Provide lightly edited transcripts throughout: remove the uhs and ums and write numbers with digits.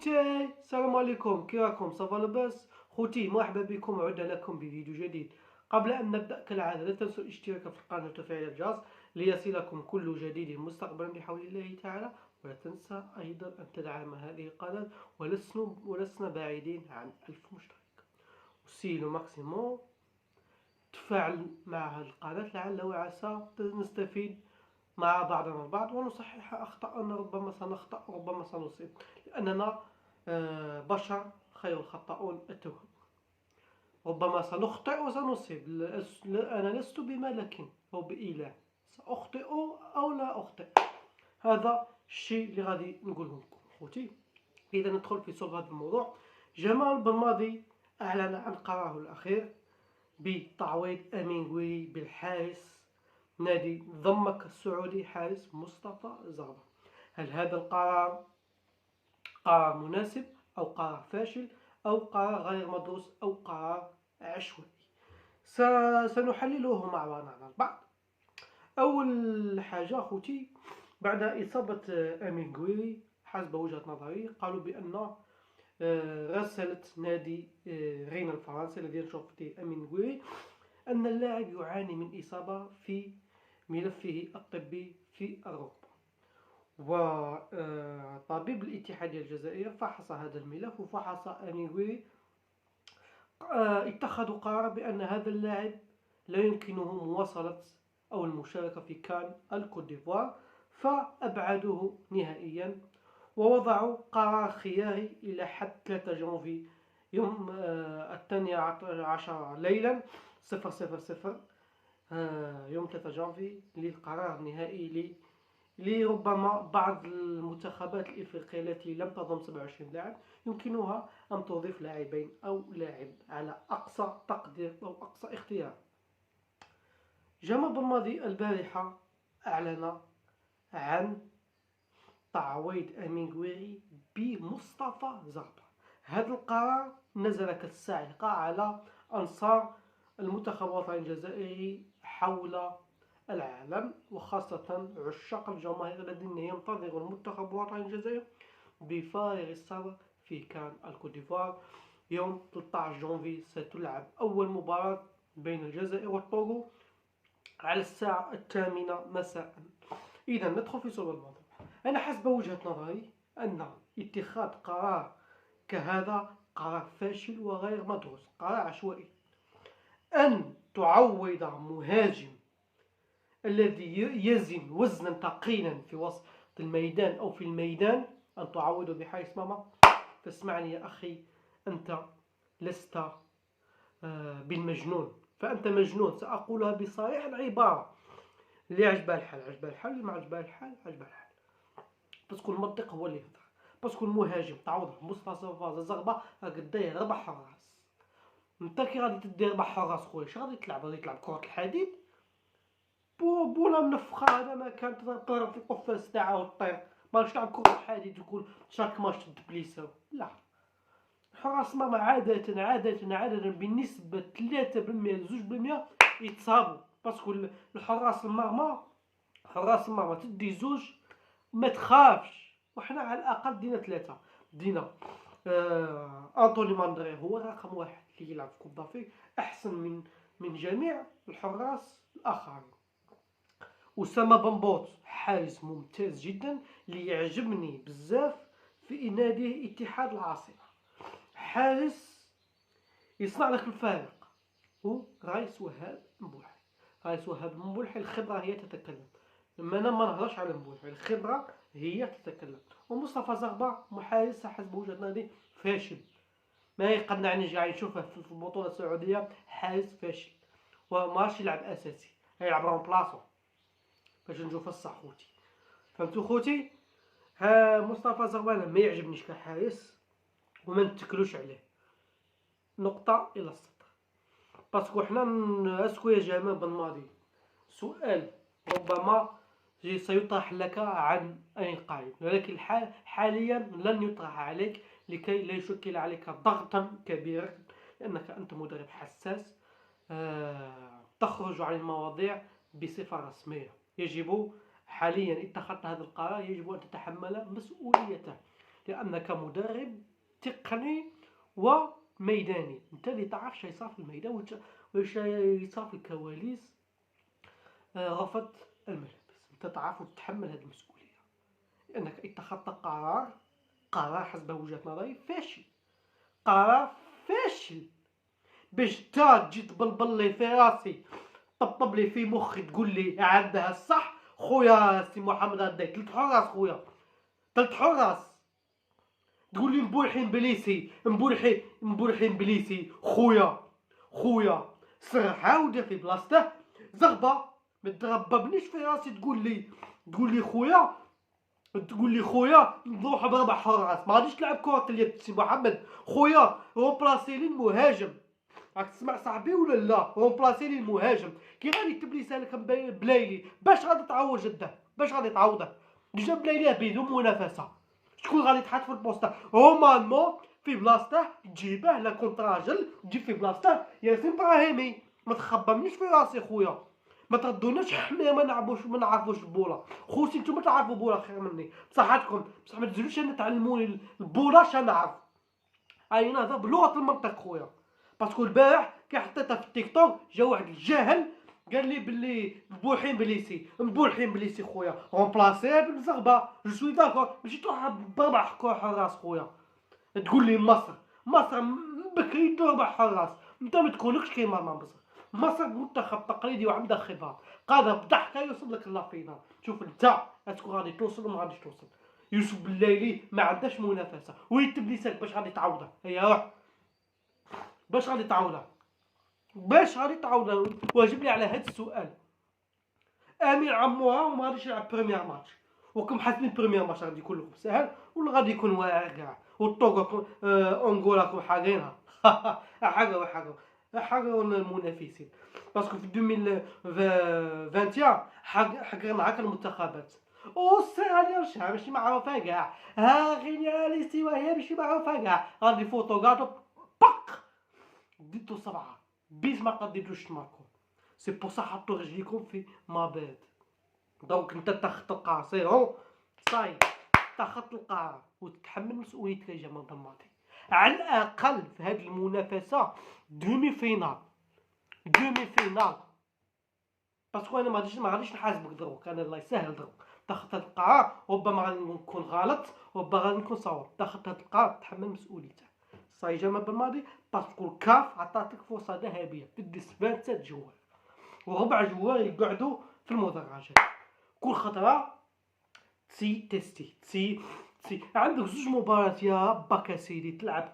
خوتي السلام عليكم، كي راكم؟ صافا لاباس؟ خوتي مرحبا بكم وعدنا لكم بفيديو جديد. قبل ان نبدا كالعاده لا تنسوا الاشتراك في القناه وتفعيل الجرس ليصلكم كل جديد مستقبلا بحول الله تعالى. ولا تنسى ايضا ان تدعم هذه القناه، ولسنا بعيدين عن 1000 مشترك. وسي لو ماكسيموم تفاعل مع هذه القناه لعل وعسى نستفيد مع بعضنا البعض ونصحح أخطاءنا. ربما سنخطأ ربما سنصيب، لأننا بشر، خير الخطاؤون التواب. ربما سنخطئ وسنصيب. أنا لست بملك أو بإله، سأخطئ أو لا أخطئ. هذا الشيء اللي غادي نقوله لكم خوتي. إذا ندخل في صلب هذا الموضوع. جمال بلماضي أعلن عن قراره الأخير بتعويض أمين قويري بالحارس نادي ضمك السعودي حارس مصطفى زغبة. هل هذا القرار قرار مناسب أو قرار فاشل أو قرار غير مدروس أو قرار عشوائي؟ سنحلله مع بعضنا البعض. أول حاجة أخوتي، بعد إصابة أمين قويري حسب وجهة نظري قالوا بأن رسالة نادي غينا الفرنسي الذي ينشر فيه أمين قويري أن اللاعب يعاني من إصابة في ملفه الطبي في أوروبا. وطبيب الاتحادية الجزائرية فحص هذا الملف وفحص أمين قويري. اتخذوا قرار بأن هذا اللاعب لا يمكنه مواصلة أو المشاركة في كان الكوت ديفوار، فأبعدوه نهائيا ووضعوا قرار خياري إلى حد 3 جانفي يوم 12 ليلا 000 يوم 3 جانفي للقرار النهائي لربما بعض المنتخبات الإفريقية التي لم تضم 27 لاعب يمكنها أن تضيف لاعبين أو لاعب على أقصى تقدير أو أقصى اختيار. جمال بلماضي البارحة أعلن عن تعويض أمين قويري بمصطفى زغبة. هذا القرار نزل كالصاعقة على أنصار المنتخب الوطني الجزائري حول العالم، وخاصة عشاق الجماهير الذين ينتظرون المنتخب الوطني الجزائري بفارغ الصبر في كان الكوت ديفوار. يوم 13 جانفي ستلعب أول مباراة بين الجزائر والطوغو على الساعة 8 مساء. إذا ندخل في صلب الموضوع. أنا حسب وجهة نظري أن اتخاذ قرار كهذا قرار فاشل وغير مدروس، قرار عشوائي. أن تعوض مهاجم الذي يزن وزنا ثقيلا في وسط الميدان أو في الميدان، أن تعوضه بحارس مرمى، فاسمعني يا أخي، أنت لست بالمجنون، فأنت مجنون. سأقولها بصريح العبارة. اللي عجبها الحال عجبها الحال، اللي ما عجبها الحال عجبها الحال. باسكو المنطق هو اللي يهضر. باسكو المهاجم تعوض مصطفى زغبة راك داير 4 حراس. انت كي غادي تدير 4 حراس خويا، اش غادي تلعب؟ غادي تلعب كرة الحديد بولا منفخة. هذا ما كان تضرب في القفاز تاعها وطير. ماش تلعب كرة الحديد وكل شاك ماتش تبليساو. لا، حراس مرمى عادة بنسبة 3% ل 2% يتصابوا. باسكو الحراس المرمى تدي 2 ما تخافش. وحنا على الأقل دينا 3. دينا أنطوني ماندري هو رقم 1 اللي يلعب في كوب دافريك، أحسن من جميع الحراس الآخرين. أسامة بنبوط حارس ممتاز جدا اللي يعجبني بزاف في ناديه اتحاد العاصمة، حارس يصنع لك الفارق. هو رئيس وهاب مبولحي. رئيس وهاب مبولحي الخبرة هي تتكلم. لما أنا ما نهضرش على مبولحي، الخبرة هي تتكلم. ومصطفى زغبة محارس حسب وجهة نظري فاشل، ما يقنعنيش. قاعد نشوفه في البطولة السعودية حارس فاشل، وماش يلعب أساسي، يلعب رومبلاسو باش نشوف الصح خوتي. فهمتوا خوتي؟ ها مصطفى زغبة ما يعجبنيش كحارس وما نتكلوش عليه. نقطة إلى السطر. باسكو حنا اسكو يا جمال بلماضي، سؤال ربما سيطرح لك عن أي قائد، ولكن حاليا لن يطرح عليك لكي لا يشكل عليك ضغطا كبيرا، لأنك أنت مدرب حساس. تخرج عن المواضيع بصفة رسمية. يجب حاليا اتخذت هذا القرار، يجب أن تتحمل مسؤوليته. لانك مدرب تقني وميداني، انت اللي تعرف شي يصير في الميدان واش يصير في الكواليس. رفض الملابس، انت تعرف وتتحمل هذه المسؤوليه، لانك اتخذت قرار حسب وجهه نظري فاشل، قرار فاشل. باش تا تجي تبلبل لي في راسي، طبطب لي في مخي، تقول لي عندها الصح. خويا سي محمد هداك 3 حراس، خويا 3 حراس، تقول لي مبولحين بليسي، مبولحين بليسي. خويا سر عاود في بلاصته زغبه، ما ترببنيش في راسي. تقول لي خويا نروح ب4 حراس، ما غاديش تلعب كره اليد سي محمد. خويا رومبلاسي لي المهاجم، راك تسمع صاحبي ولا لا؟ رومبلاسي لي المهاجم. كي غادي تبليسها لك بلايلي، باش غادي تعوض جده؟ باش غادي تعوضه؟ ديجا بلايلي بدون منافسه، شكون غادي تحط في البوسطه؟ رومانمون في بلاصته تجيبه لا كونتراجل، تجيب في بلاصته ياسين ابراهيمي. ما تخبمنيش في راسي خويا، ما تردوناش حميه ما نعرفوش البوله. خوتي نتوما تعرفوا بوله خير مني بصحتكم، بصح ما تزيدوش انا تعلموني البوله اش نعرف. اي نهضر بلغه المنطق خويا. باسكو البارح كي حطيتها في التيك توك جا واحد الجاهل قال لي بلي مبولحين بليسي خويا، رومبلاسيه بالزغبه. جو سوي داكور، ماشي تروح ب4 حراس خويا تقول لي مصر بكري 4 حراس. انت ما تكونكش كيما مصر منتخب تقليدي وعنده خبرات، قادر بضحكه يوصل لك لافينال. شوف انت اسكو غادي توصل ولا ما غاديش توصل. يوسف بالليلي ما عندهاش منافسه، وين تبليسك باش غادي تعوضها؟ هيا روح باش غادي تعوضها. واجب لي على هذا السؤال. امين عموها وما غاديش يلعب بريمير ماتش، وكم حاسبين بريمير ماتش غادي يكون لكم سهل ولا غادي يكون واعر كاع؟ والطوغو اونغولا كون حاقينها حاجه المنافسين. باسكو في 2021 حقرنا هكا المنتخبات. والسيراليون شحال ماشي معروفه كاع، ها غينيا الاستواء هي ماشي معروفه كاع. غادي فوتو كاطو باق ديتو 7 بيس ما قديتوش تماركو. سي بور صا حطو رجليكم في ماباد. دونك انت تاخذ القرار سيرو صاي، تاخذ القرار وتتحمل مسؤوليتك يا جمال ضماطي. على الاقل في هذه المنافسه دومي فينال باسكو انا ما غاديش نحاسبك دروك، انا الله يسهل دروك. تاخذ هاد القرار، ربما غادي نكون غلط ربما غادي نكون صواب، تاخذ هاد القرار تحمل مسؤوليته. صاي جمال بالماضي، باسكو الكاف عطاتك فرصه ذهبيه تدي 7 جوار و4 جوار يقعدوا في المدرجات. كل خطره تيستي عندك 2 مباريات يا باك سيدي، تلعب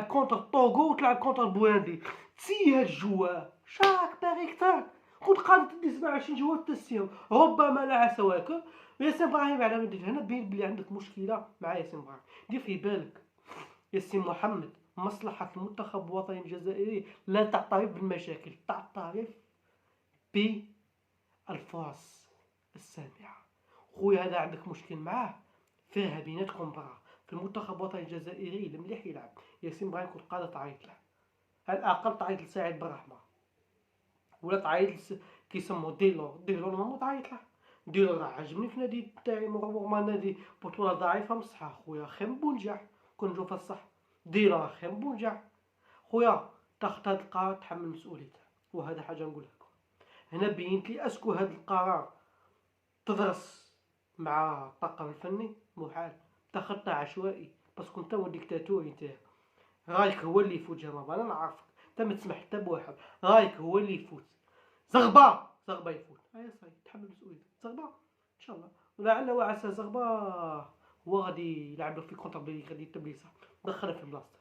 كونتر طوغو وتلعب كونتر بواندي. هاد الجوار شاك باغي كنت قادر تدي 27 جوار تسيهم، ربما لا عسواك. ياسين ابراهيم على مدى هنا بين بلي عندك مشكله مع ياسين ابراهيم. دير في بالك ياسين محمد، مصلحه المنتخب الوطني الجزائري لا تعترف بالمشاكل، تعترف بالفرص السامعه. خويا هذا عندك مشكل معاه، فيها بيناتكم برا. في المنتخب الوطني الجزائري المليح يلعب ياسين ابراهيم كنت قادر تعيط له، على الاقل تعيط لسعيد بالرحمه، ولا تعيط كيسمو ديلو ما تعيط له. ديلو راه عجبني في نادي تاعي، رغم نادي بطوله ضعيفه بصح خويا خير من بونجاع. كون نشوف الصح ديلو راه خير من بونجاع. خويا تاخذ هذا القرار تحمل مسؤوليته، وهذا حاجه نقول لكم. هنا بينت لي اسكو هذا القرار تدرس مع الطاقم الفني، محال تاخذته عشوائي. باسكو انت هو ديكتاتوري، انت رايك هو اللي يفوت جمال. انا نعرفك انت ما تسمح حتى بواحد، رايك هو اللي يفوت. زغبه يفوت، هيا صاي تحمل مسؤوليته. زغبه ان شاء الله، ولعل وعسى زغبه هو غادي يلعب في كونتر بلي غادي تبليسه دخلها في بلاصته.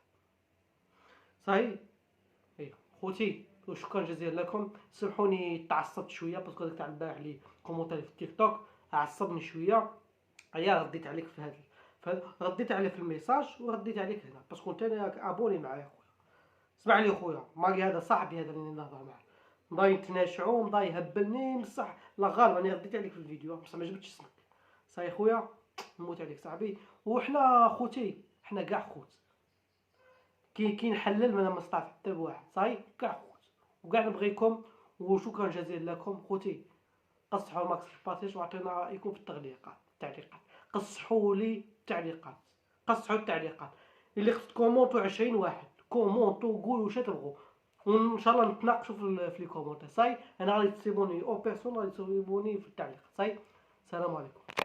صحيح اي خوتي، وشكرا جزيلا لكم. سامحوني تعصبت شويه باسكو داك تاع البارح لي كومونتير في التيك توك عصبني شويه. هيا رديت عليك في هذا، رديت عليك في الميساج ورديت عليك هنا باسكو انت ابوني معايا خويا. اسمع لي خويا، ماغي هذا صاحبي هذا اللي نهضر معاه، نضاي نتناشعو ونضاي يهبلني بصح لا غالب انا رديت عليك في الفيديو بصح ما جبتش اسمك. صاي خويا نموت عليك صاحبي. وحنا خوتي حنا كاع خوت، كي نحلل ما نستعف حتى بواحد. صاي كاع خوت وكاع نبغيكم، وشكرا جزيلا لكم خوتي. قصحوا ماكس في البارتاج وعطينا رايكم في التعليقات. قصحوا لي التعليقات. قصحوا التعليقات. اللي خص كومونتو 20 واحد كومونتو قولوا واش تبغوا، وان شاء الله نتناقشوا في لي كومونتير. صاي انا غادي تسيبوني او بيرسون غادي تسيبوني في التعليق. صاي، السلام عليكم.